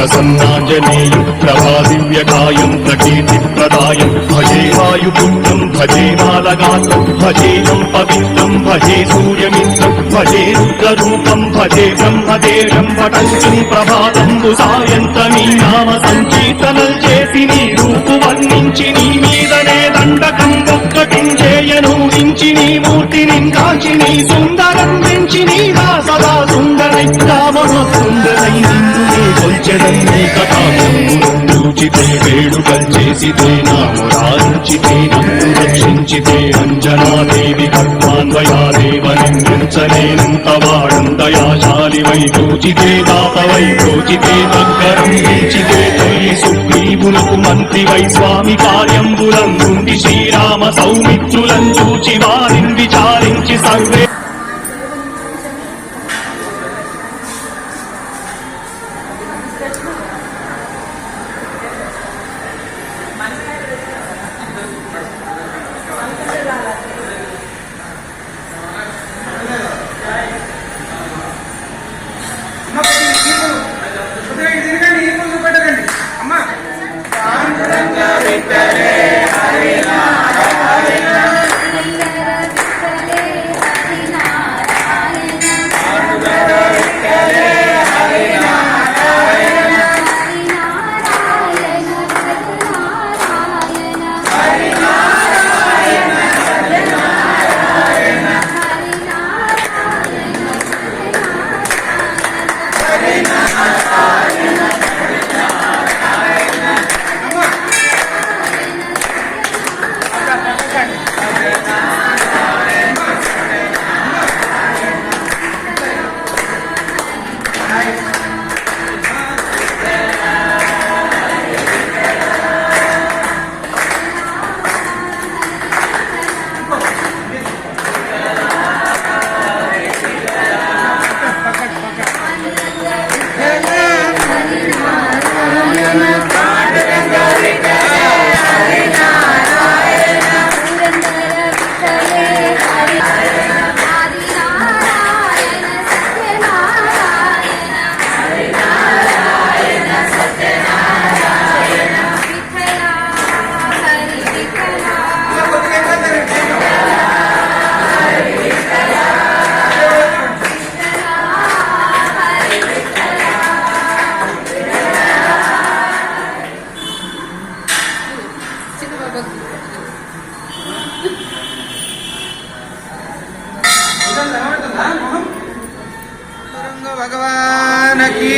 प्रसन्नाञ्जनेयं प्रभादिव्यकायं प्रकीर्तिप्रदायं भजे वायुपुत्रं भजे बालगात्रं भजेयं पवित्रं भजे सूर्यमित्रं भजे रुद्ररूपं भजे ब्रह्मदेवं पठन्तं ప్రభాతంబు సాయంతమీ నామ సంకీర్తనల్ చేసి నీ రూపు వర్ణించి నీ మీదనే దండకం ఒక్కటించేయను నుంచి నీ మూర్తిని కాచి నీ సుందరం పెంచి నీ సదా సుందరై రామసుందరై నిన్ను కొల్చెదం నీ కథాచితే వేడుకల్ చేసితే నామురాల్చితే నన్ను రక్షించితే అంజనాదేవి కర్మాన్వయాదేవనించలేనంత వాడం దయాశాలి వై పూజితే దాతవై పూజితే దగ్గరం నిలిచితే తొలి సుగ్రీవులకు మంత్రి వై స్వామి కార్యంబులం నుండి శ్రీరామ సౌమిత్రులం చూచి వారిని విచారించి సర్వే भगवान की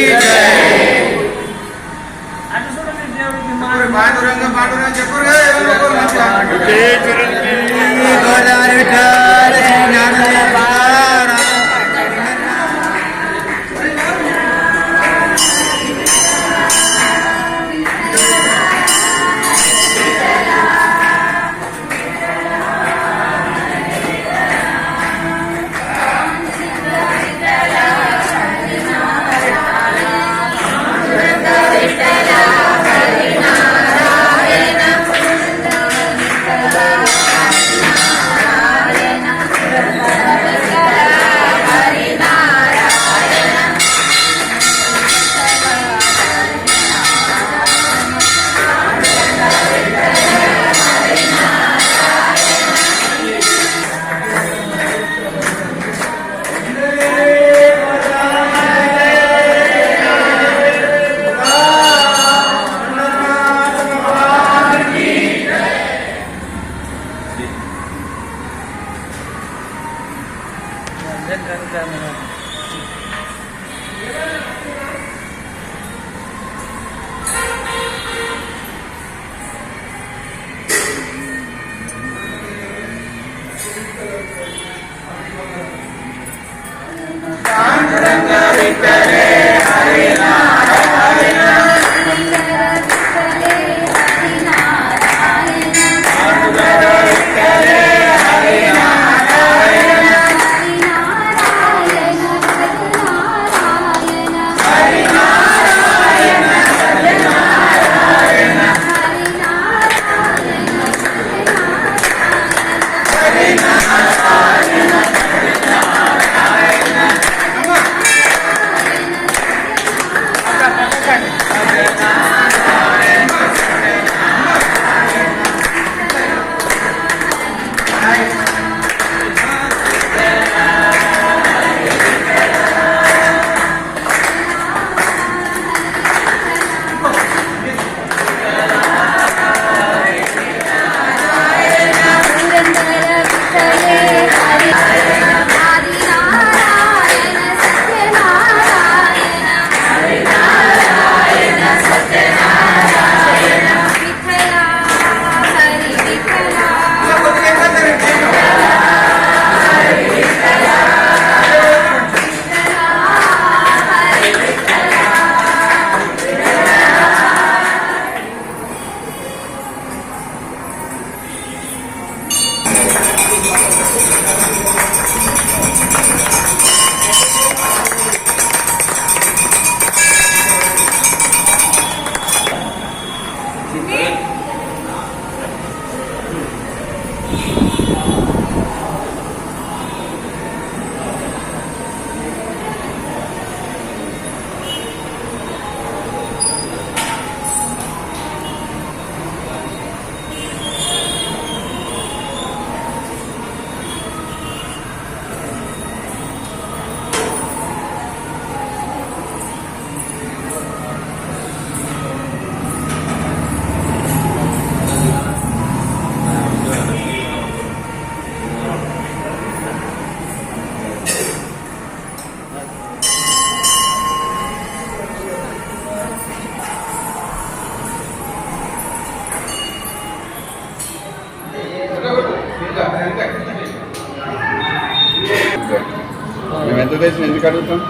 మేము ఎంత దేశం ఎందుకు అడుగుతాం?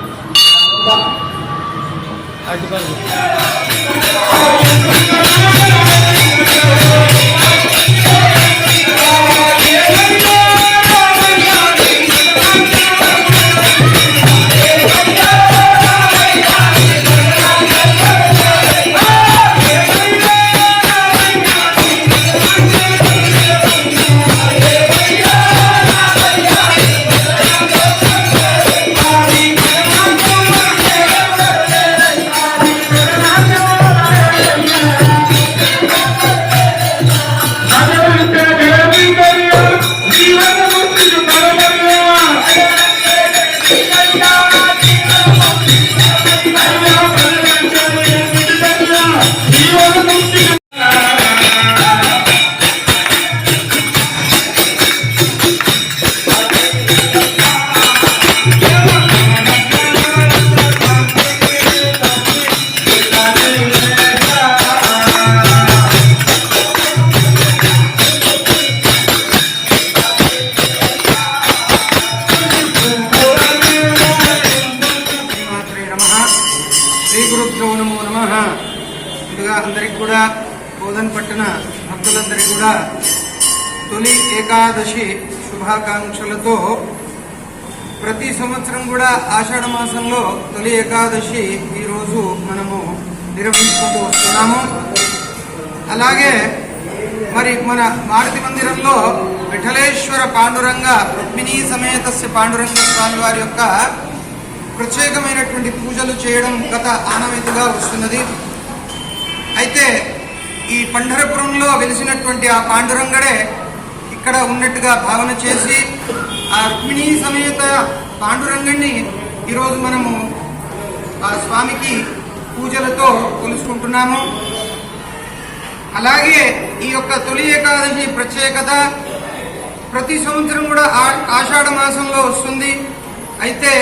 ముందుగా అందరికి కూడా బోధనపట్టిన భక్తులందరికీ కూడా తొలి ఏకాదశి శుభాకాంక్షలతో ప్రతి సంవత్సరం కూడా ఆషాఢ మాసంలో తొలి ఏకాదశి ఈరోజు మనము నిర్వహించుకుంటూ వస్తున్నాము. అలాగే మరి మన మారుతి మందిరంలో విఠలేశ్వర పాండురంగ రుక్మిణీ సమేతస్య పాండురంగ స్వామి వారి యొక్క ప్రత్యేకమైనటువంటి పూజలు చేయడం గత ఆనవాయితీగా వస్తున్నది. అయితే ఈ పంఢరపురంలో వెలిసినటువంటి ఆ పాండురంగడే ఇక్కడ ఉన్నట్టుగా భావన చేసి ఆ రుక్మిణీ సమేత పాండురంగణ్ణి ఈరోజు మనము ఆ స్వామికి పూజలతో కొలుసుకుంటున్నాము. అలాగే ఈ యొక్క తొలి ఏకాదశి ప్రత్యేకత ప్రతి సంవత్సరం కూడా ఆషాఢ మాసంలో వస్తుంది. అయితే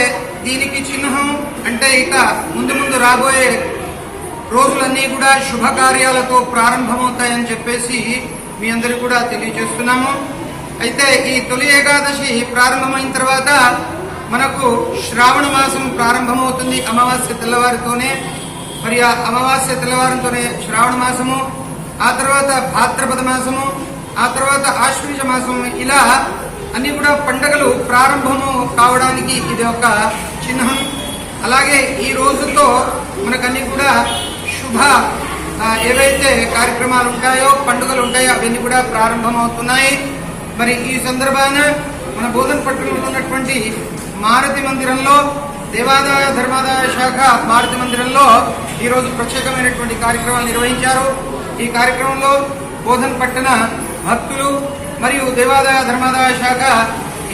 దీనికి చిహ్నం అంటే ఇక ముందు ముందు రాబోయే రోజులన్నీ కూడా శుభకార్యాలతో ప్రారంభమవుతాయని చెప్పేసి మీ అందరికీ కూడా తెలియజేస్తున్నాము. అయితే ఈ తొలి ఏకాదశి ప్రారంభమైన తర్వాత మనకు శ్రావణ మాసం ప్రారంభమవుతుంది. అమావాస్య తెల్లవారితోనే మరి ఆ అమావాస్య తెల్లవారంతోనే శ్రావణ మాసము, ఆ తర్వాత భాద్రపద మాసము, ఆ తర్వాత ఆశ్వీజ మాసము, ఇలా అన్ని కూడా పండుగలు ప్రారంభము కావడానికి ఇది ఒక చిహ్నం. అలాగే ఈ రోజుతో మనకన్నీ కూడా శుభ ఏవైతే కార్యక్రమాలు ఉంటాయో, పండుగలు ఉంటాయో అవన్నీ కూడా ప్రారంభమవుతున్నాయి. మరి ఈ సందర్భాన మన బోధనపట్నంలో ఉన్నటువంటి మారుతి మందిరంలో దేవాదాయ ధర్మాదాయ శాఖ మారుతి మందిరంలో ఈరోజు ప్రత్యేకమైనటువంటి కార్యక్రమాలు నిర్వహించారు. ఈ కార్యక్రమంలో బోధనపట్టణ భక్తులు మరియు దేవాదాయ ధర్మాదాయ శాఖ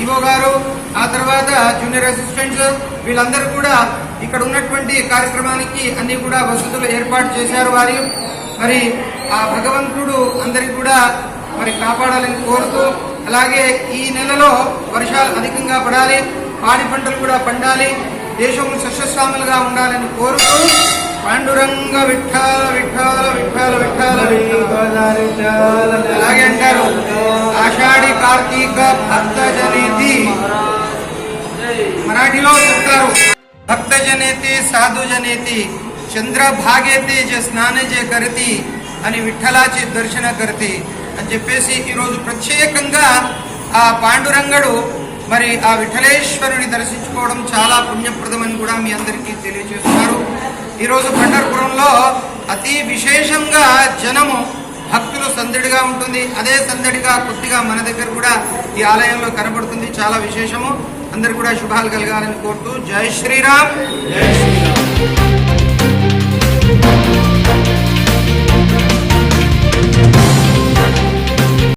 ఈవో గారు, ఆ తర్వాత జూనియర్ అసిస్టెంట్స్ వీళ్ళందరూ కూడా ఇక్కడ ఉన్నటువంటి కార్యక్రమానికి అన్ని కూడా వసతులు ఏర్పాటు చేశారు వారు. మరి ఆ భగవంతుడు అందరికి కూడా మరి కాపాడాలని కోరుతూ, అలాగే ఈ నెలలో వర్షాలు అధికంగా పడాలి, పాడి పంటలు కూడా పండాలి, దేశం సస్యశ్యామలుగా ఉండాలని కోరుతూ పాండురంగ విఠ్ఠల విఠ్ఠల విఠ్ఠల విఠ్ఠల అలాగే అంటారు. ఆషాఢి కార్తీక భక్త జనేతి, మరాఠీలో చెప్తారు, భక్త జనేతి సాధు జనేతి చంద్ర భాగేతి జ స్నాన జే కరతి అని విఠలాచి దర్శన కరతి అని చెప్పేసి ఈరోజు ప్రత్యేకంగా ఆ పాండురంగడు మరి ఆ విఠలేశ్వరుని దర్శించుకోవడం చాలా పుణ్యప్రదమని కూడా మీ అందరికీ తెలియజేస్తున్నారు. ఈరోజు పంఢరపురంలో అతి విశేషంగా జనము భక్తులు సందడిగా ఉంటుంది. అదే సందడిగా కొద్దిగా మన దగ్గర కూడా ఈ ఆలయంలో కనబడుతుంది. చాలా విశేషము. అందరు కూడా శుభాలు కలగాలని కోరుతూ జై శ్రీరామ్. జై శ్రీరామ్.